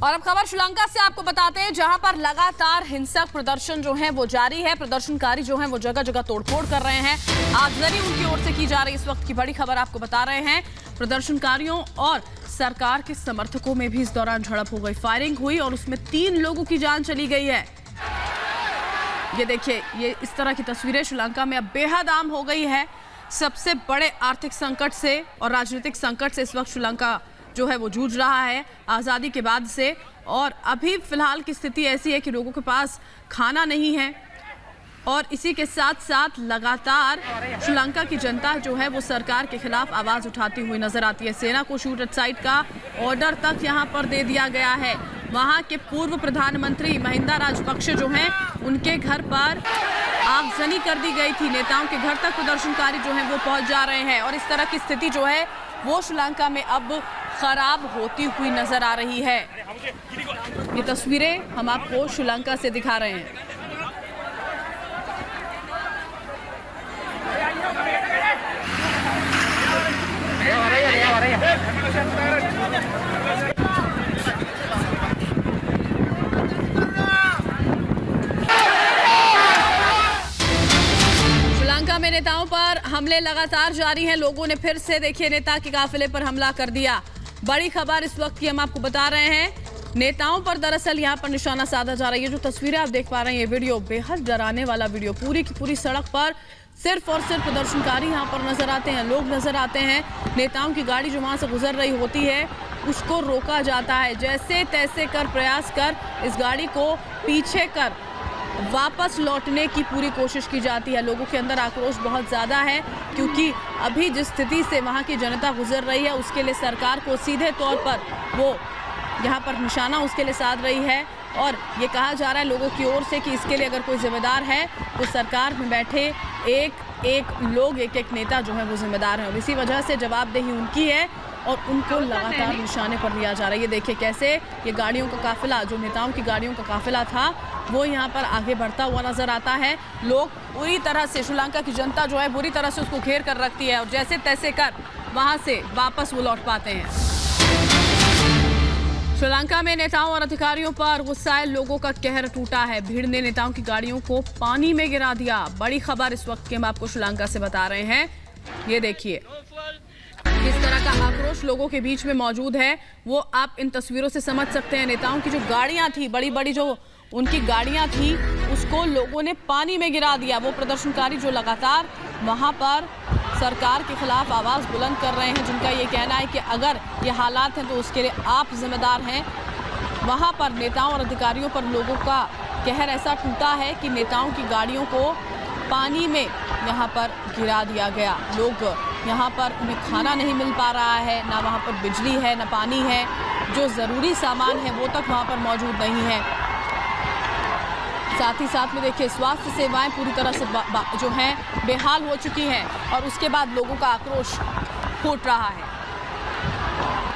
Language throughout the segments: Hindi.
और अब खबर श्रीलंका से आपको बताते हैं, जहां पर लगातार हिंसक प्रदर्शन जो है वो जारी है। प्रदर्शनकारी जो है वो जगह जगह तोड़फोड़ कर रहे हैं। आगजनी उनकी ओर से की जा रही इस वक्त की बड़ी खबर आपको बता रहे हैं। प्रदर्शनकारियों और सरकार के समर्थकों में भी इस दौरान झड़प हो गई, फायरिंग हुई और उसमें 3 लोगों की जान चली गई है। ये देखिए, ये इस तरह की तस्वीरें श्रीलंका में अब बेहद आम हो गई है। सबसे बड़े आर्थिक संकट से और राजनीतिक संकट से इस वक्त श्रीलंका जो है वो जूझ रहा है आज़ादी के बाद से। और अभी फिलहाल की स्थिति ऐसी है कि लोगों के पास खाना नहीं है और इसी के साथ साथ लगातार श्रीलंका की जनता जो है वो सरकार के खिलाफ आवाज़ उठाती हुई नजर आती है। सेना को शूट एट साइट का ऑर्डर तक यहाँ पर दे दिया गया है। वहाँ के पूर्व प्रधानमंत्री महिंदा राजपक्षे जो हैं उनके घर पर आगजनी कर दी गई थी। नेताओं के घर तक प्रदर्शनकारी जो हैं वो पहुंच जा रहे हैं और इस तरह की स्थिति जो है वो श्रीलंका में अब खराब होती हुई नजर आ रही है। ये तस्वीरें हम आपको श्रीलंका से दिखा रहे हैं। श्रीलंका में नेताओं पर हमले लगातार जारी हैं। लोगों ने फिर से देखिए नेता के काफिले पर हमला कर दिया। बड़ी खबर इस वक्त की हम आपको बता रहे हैं। नेताओं पर दरअसल यहां पर निशाना साधा जा रहा है। जो तस्वीरें आप देख पा रहे हैं, ये वीडियो बेहद डराने वाला वीडियो। पूरी की पूरी सड़क पर सिर्फ और सिर्फ प्रदर्शनकारी यहां पर नजर आते हैं, लोग नजर आते हैं। नेताओं की गाड़ी जो वहां से गुजर रही होती है उसको रोका जाता है। जैसे तैसे कर प्रयास कर इस गाड़ी को पीछे कर वापस लौटने की पूरी कोशिश की जाती है। लोगों के अंदर आक्रोश बहुत ज़्यादा है क्योंकि अभी जिस स्थिति से वहाँ की जनता गुजर रही है उसके लिए सरकार को सीधे तौर पर वो यहाँ पर निशाना उसके लिए साध रही है। और ये कहा जा रहा है लोगों की ओर से कि इसके लिए अगर कोई जिम्मेदार है तो सरकार में बैठे एक एक लोग, एक एक नेता जो है वो जिम्मेदार हैं और इसी वजह से जवाबदेही उनकी है और उनको लगातार निशाने पर लिया जा रहा है। ये देखिए कैसे ये गाड़ियों का काफिला, जो नेताओं की गाड़ियों का काफिला था, वो यहाँ पर आगे बढ़ता हुआ नजर आता है। लोग पूरी तरह से, श्रीलंका की जनता जो है बुरी तरह से उसको घेर कर रखती है और जैसे तैसे कर वहाँ से वापस वो लौट पाते हैं। श्रीलंका में नेताओं और अधिकारियों पर गुस्साए लोगों का कहर टूटा है। भीड़ ने नेताओं की गाड़ियों को पानी में गिरा दिया। बड़ी खबर इस वक्त की हम आपको श्रीलंका से बता रहे हैं। ये देखिए किस तरह का आक्रोश लोगों के बीच में मौजूद है, वो आप इन तस्वीरों से समझ सकते हैं। नेताओं की जो गाड़ियां थी, बड़ी बड़ी जो उनकी गाड़ियां थी, उसको लोगों ने पानी में गिरा दिया। वो प्रदर्शनकारी जो लगातार वहां पर सरकार के खिलाफ आवाज़ बुलंद कर रहे हैं, जिनका ये कहना है कि अगर ये हालात हैं तो उसके लिए आप जिम्मेदार हैं, वहां पर नेताओं और अधिकारियों पर लोगों का कहर ऐसा टूटा है कि नेताओं की गाड़ियों को पानी में यहाँ पर गिरा दिया गया। लोग यहाँ पर उन्हें खाना नहीं मिल पा रहा है, ना वहाँ पर बिजली है, ना पानी है। जो ज़रूरी सामान है वो तक वहाँ पर मौजूद नहीं है। साथ ही साथ में देखिए स्वास्थ्य सेवाएं पूरी तरह से जो हैं बेहाल हो चुकी हैं और उसके बाद लोगों का आक्रोश फूट रहा है।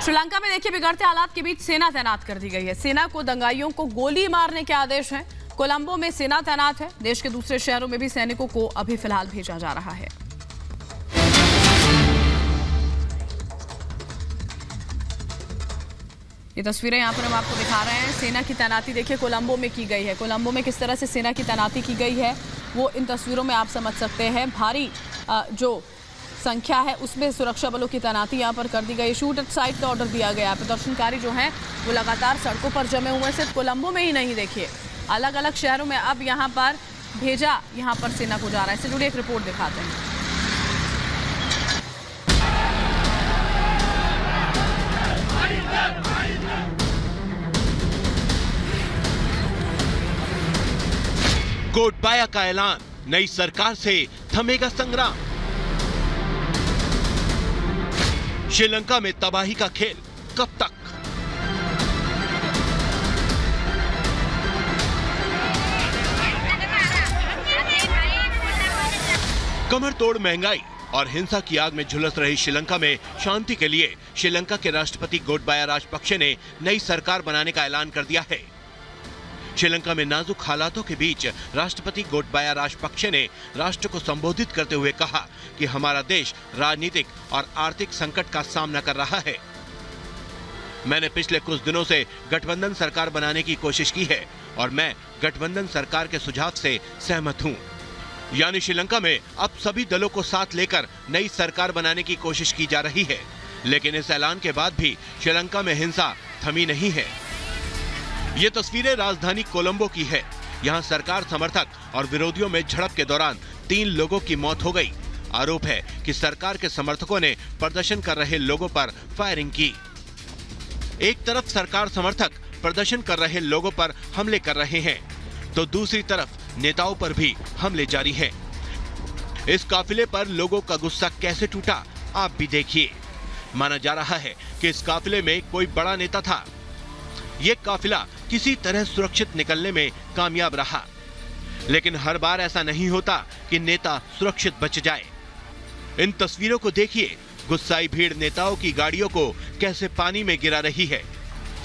श्रीलंका में देखिए बिगड़ते हालात के बीच सेना तैनात कर दी गई है। सेना को दंगाइयों को गोली मारने के आदेश हैं। कोलंबो में सेना तैनात है। देश के दूसरे शहरों में भी सैनिकों को अभी फिलहाल भेजा जा रहा है। ये तस्वीरें यहाँ पर हम आपको दिखा रहे हैं। सेना की तैनाती देखिए कोलंबो में की गई है। कोलंबो में किस तरह से सेना की तैनाती की गई है वो इन तस्वीरों में आप समझ सकते हैं। भारी जो संख्या है उसमें सुरक्षा बलों की तैनाती यहाँ पर कर दी गई। शूट एट साइट का ऑर्डर दिया गया। प्रदर्शनकारी जो हैं वो लगातार सड़कों पर जमे हुए हैं। सिर्फ कोलंबो में ही नहीं, देखिए अलग अलग शहरों में अब यहाँ पर भेजा यहाँ पर सेना को जा रहा है। इससे जुड़ी एक रिपोर्ट दिखाते हैं। गोटबाया का ऐलान, नई सरकार से थमेगा संग्राम। श्रीलंका में तबाही का खेल कब तक? कमर तोड़ महंगाई और हिंसा की आग में झुलस रही श्रीलंका में शांति के लिए श्रीलंका के राष्ट्रपति गोटबाया राजपक्षे ने नई सरकार बनाने का ऐलान कर दिया है। श्रीलंका में नाजुक हालातों के बीच राष्ट्रपति गोटबाया राजपक्षे ने राष्ट्र को संबोधित करते हुए कहा कि हमारा देश राजनीतिक और आर्थिक संकट का सामना कर रहा है। मैंने पिछले कुछ दिनों से गठबंधन सरकार बनाने की कोशिश की है और मैं गठबंधन सरकार के सुझाव से सहमत हूं। यानी श्रीलंका में अब सभी दलों को साथ लेकर नई सरकार बनाने की कोशिश की जा रही है, लेकिन इस ऐलान के बाद भी श्रीलंका में हिंसा थमी नहीं है। ये तस्वीरें राजधानी कोलंबो की है। यहाँ सरकार समर्थक और विरोधियों में झड़प के दौरान 3 लोगों की मौत हो गई। आरोप है कि सरकार के समर्थकों ने प्रदर्शन कर रहे लोगों पर फायरिंग की। एक तरफ सरकार समर्थक प्रदर्शन कर रहे लोगों पर हमले कर रहे हैं, तो दूसरी तरफ नेताओं पर भी हमले जारी हैं। इस काफिले पर लोगों का गुस्सा कैसे टूटा, आप भी देखिए। माना जा रहा है कि इस काफिले में कोई बड़ा नेता था। ये काफिला किसी तरह सुरक्षित निकलने में कामयाब रहा, लेकिन हर बार ऐसा नहीं होता कि नेता सुरक्षित बच जाए। इन तस्वीरों को देखिए, गुस्साई भीड़ नेताओं की गाड़ियों को कैसे पानी में गिरा रही है।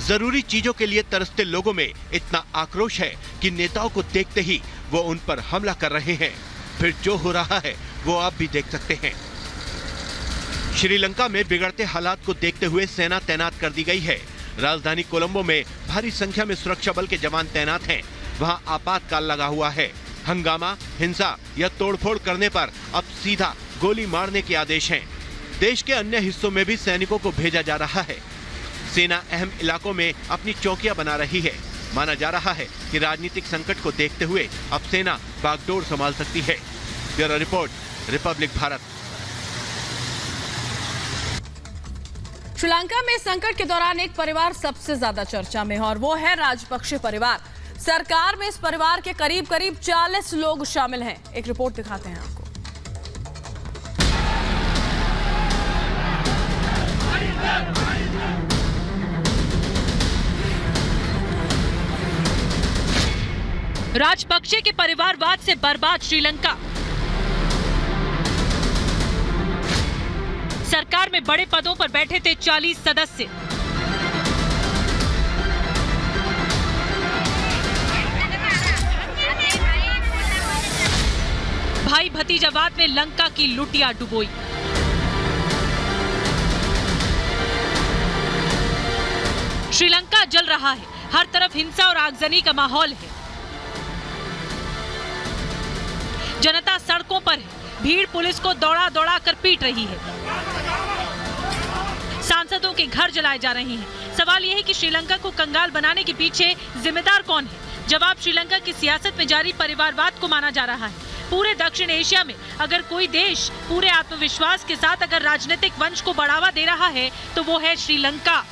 जरूरी चीजों के लिए तरसते लोगों में इतना आक्रोश है कि नेताओं को देखते ही वो उन पर हमला कर रहे हैं। फिर जो हो रहा है वो आप भी देख सकते हैं। श्रीलंका में बिगड़ते हालात को देखते हुए सेना तैनात कर दी गई है। राजधानी कोलंबो में भारी संख्या में सुरक्षा बल के जवान तैनात हैं। वहां आपातकाल लगा हुआ है। हंगामा, हिंसा या तोड़फोड़ करने पर अब सीधा गोली मारने के आदेश हैं। देश के अन्य हिस्सों में भी सैनिकों को भेजा जा रहा है। सेना अहम इलाकों में अपनी चौकियां बना रही है। माना जा रहा है कि राजनीतिक संकट को देखते हुए अब सेना बागडोर संभाल सकती है। Bureau report, Republic Bharat. Sri Lanka में संकट के दौरान एक परिवार सबसे ज्यादा चर्चा में है और वो है राजपक्षे परिवार। सरकार में इस परिवार के करीब 40 लोग शामिल हैं। एक रिपोर्ट दिखाते हैं आपको। राजपक्षे के परिवारवाद से बर्बाद श्रीलंका। सरकार में बड़े पदों पर बैठे थे 40 सदस्य। भाई भतीजावाद में लंका की लुटिया डुबोई। श्रीलंका जल रहा है। हर तरफ हिंसा और आगजनी का माहौल है। जनता सड़कों पर है। भीड़ पुलिस को दौड़ा दौड़ा कर पीट रही है। सांसदों के घर जलाए जा रहे हैं। सवाल यह है कि श्रीलंका को कंगाल बनाने के पीछे जिम्मेदार कौन है? जवाब श्रीलंका की सियासत में जारी परिवारवाद को माना जा रहा है। पूरे दक्षिण एशिया में अगर कोई देश पूरे आत्मविश्वास के साथ अगर राजनीतिक वंश को बढ़ावा दे रहा है तो वो है श्रीलंका।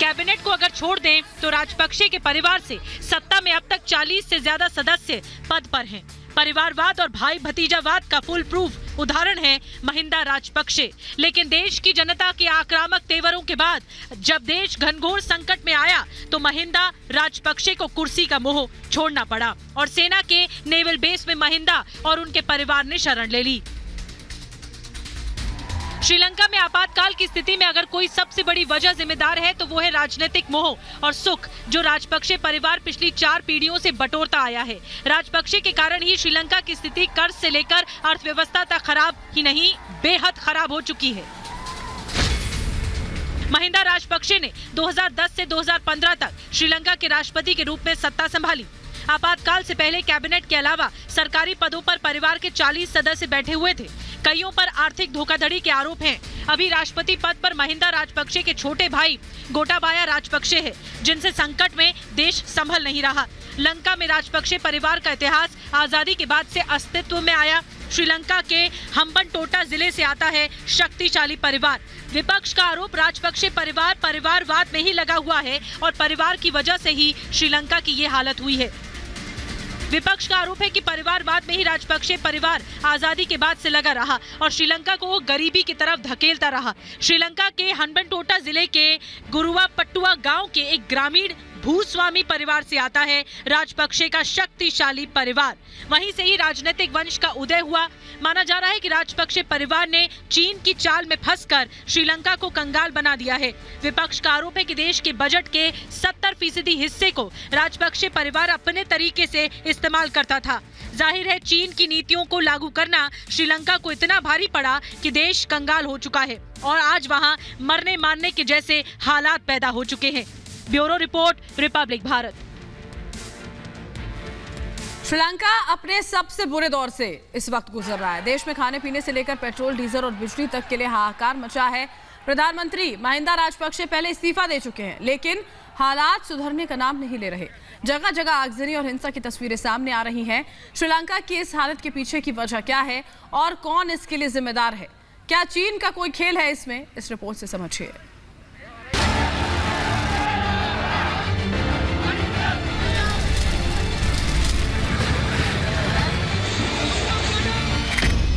कैबिनेट को अगर छोड़ दें तो राजपक्षे के परिवार से सत्ता में अब तक 40 से ज्यादा सदस्य पद पर हैं। परिवारवाद और भाई भतीजावाद का फुल प्रूफ उदाहरण है महिंदा राजपक्षे। लेकिन देश की जनता के आक्रामक तेवरों के बाद जब देश घनघोर संकट में आया तो महिंदा राजपक्षे को कुर्सी का मोह छोड़ना पड़ा और सेना के नेवल बेस में महिंदा और उनके परिवार ने शरण ले ली। श्रीलंका में आपातकाल की स्थिति में अगर कोई सबसे बड़ी वजह जिम्मेदार है तो वो है राजनीतिक मोह और सुख जो राजपक्षे परिवार पिछली 4 पीढ़ियों से बटोरता आया है। राजपक्षे के कारण ही श्रीलंका की स्थिति कर्ज से लेकर अर्थव्यवस्था तक खराब ही नहीं बेहद खराब हो चुकी है। महिंदा राजपक्षे ने 2010 से 2015 तक श्रीलंका के राष्ट्रपति के रूप में सत्ता संभाली। आपातकाल से पहले कैबिनेट के अलावा सरकारी पदों पर परिवार के 40 सदस्य बैठे हुए थे। कईयों पर आर्थिक धोखाधड़ी के आरोप हैं। अभी राष्ट्रपति पद पर महिंदा राजपक्षे के छोटे भाई गोटाबाया राजपक्षे हैं, जिनसे संकट में देश संभल नहीं रहा। लंका में राजपक्षे परिवार का इतिहास आजादी के बाद से अस्तित्व में आया। श्रीलंका के हम्बनटोटा जिले से आता है शक्तिशाली परिवार। विपक्ष का आरोप राजपक्षे परिवार परिवारवाद में ही लगा हुआ है और परिवार की वजह से ही श्रीलंका की ये हालत हुई है। विपक्ष का आरोप है कि परिवारवाद में ही राजपक्षे परिवार आजादी के बाद से लगा रहा और श्रीलंका को गरीबी की तरफ धकेलता रहा। श्रीलंका के हम्बनटोटा जिले के गुरुवापट्टुआ गांव के एक ग्रामीण भूस्वामी परिवार से आता है राजपक्षे का शक्तिशाली परिवार। वहीं से ही राजनीतिक वंश का उदय हुआ। माना जा रहा है कि राजपक्षे परिवार ने चीन की चाल में फंसकर श्रीलंका को कंगाल बना दिया है। विपक्ष का आरोप है कि देश के बजट के 70% हिस्से को राजपक्षे परिवार अपने तरीके से इस्तेमाल करता था। जाहिर है चीन की नीतियों को लागू करना श्रीलंका को इतना भारी पड़ा कि देश कंगाल हो चुका है और आज वहां मरने मारने के जैसे हालात पैदा हो चुके हैं। Bureau report, Republic Bharat. Sri Lanka अपने सबसे बुरे दौर से इस वक्त गुजर रहा है। देश में खाने पीने से लेकर पेट्रोल, डीजल और बिजली तक के लिए हाहाकार मचा है। प्रधानमंत्री महिंदा राजपक्षे पहले इस्तीफा दे चुके हैं, लेकिन हालात सुधरने का नाम नहीं ले रहे। जगह जगह आगजनी और हिंसा की तस्वीरें सामने आ रही हैं। श्रीलंका की इस हालत के पीछे की वजह क्या है और कौन इसके लिए जिम्मेदार है? क्या चीन का कोई खेल है इसमें? इस रिपोर्ट से समझिए।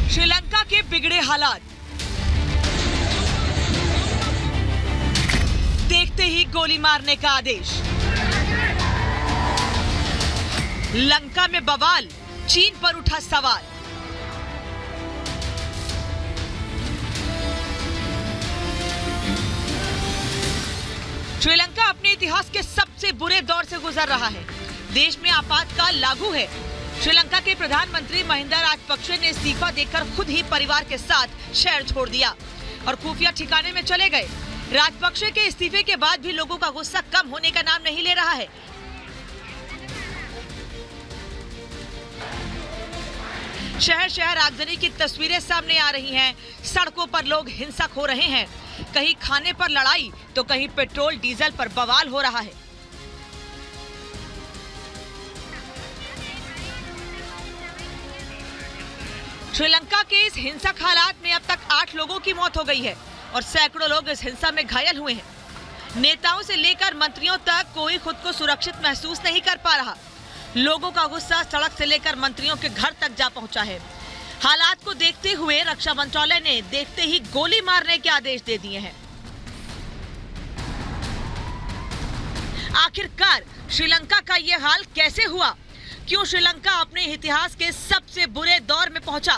श्रीलंका के बिगड़े हालात, देखते ही गोली मारने का आदेश। लंका में बवाल, चीन पर उठा सवाल। श्रीलंका अपने इतिहास के सबसे बुरे दौर से गुजर रहा है। देश में आपातकाल लागू है। श्रीलंका के प्रधानमंत्री महिंदा राजपक्षे ने इस्तीफा देकर खुद ही परिवार के साथ शहर छोड़ दिया और खुफिया ठिकाने में चले गए। राजपक्षे के इस्तीफे के बाद भी लोगों का गुस्सा कम होने का नाम नहीं ले रहा है। शहर शहर आगजनी की तस्वीरें सामने आ रही हैं। सड़कों पर लोग हिंसक हो रहे हैं। कहीं खाने पर लड़ाई तो कहीं पेट्रोल डीजल पर बवाल हो रहा है। श्रीलंका के इस हिंसक हालात में अब तक 8 लोगों की मौत हो गई है और सैकड़ों लोग इस हिंसा में घायल हुए हैं। नेताओं से लेकर मंत्रियों तक कोई खुद को सुरक्षित महसूस नहीं कर पा रहा। लोगों का गुस्सा सड़क से लेकर मंत्रियों के घर तक जा पहुंचा है। हालात को देखते हुए रक्षा मंत्रालय ने देखते ही गोली मारने के आदेश दे दिए हैं। आखिरकार श्रीलंका का ये हाल कैसे हुआ? क्यों श्रीलंका अपने इतिहास के सबसे बुरे दौर में पहुंचा?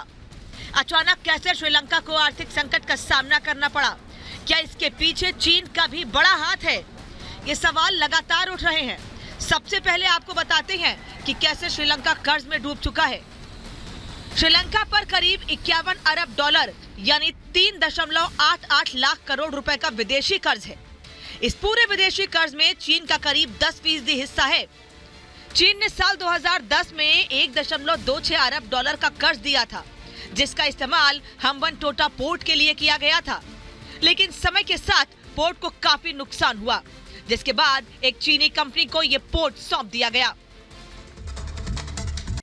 अचानक कैसे श्रीलंका को आर्थिक संकट का सामना करना पड़ा? क्या इसके पीछे चीन का भी बड़ा हाथ है? ये सवाल लगातार उठ रहे हैं। सबसे पहले आपको बताते हैं कि कैसे श्रीलंका कर्ज में डूब चुका है। श्रीलंका पर करीब 51 अरब डॉलर यानी 3.88 लाख करोड़ रुपए का विदेशी कर्ज है। इस पूरे विदेशी कर्ज में चीन का करीब 10% हिस्सा है। चीन ने साल 2010 में 1.26 अरब डॉलर का कर्ज दिया था, जिसका इस्तेमाल हम्बनटोटा पोर्ट के लिए किया गया था। लेकिन समय के साथ पोर्ट को काफी नुकसान हुआ, जिसके बाद एक चीनी कंपनी को ये पोर्ट सौंप दिया गया।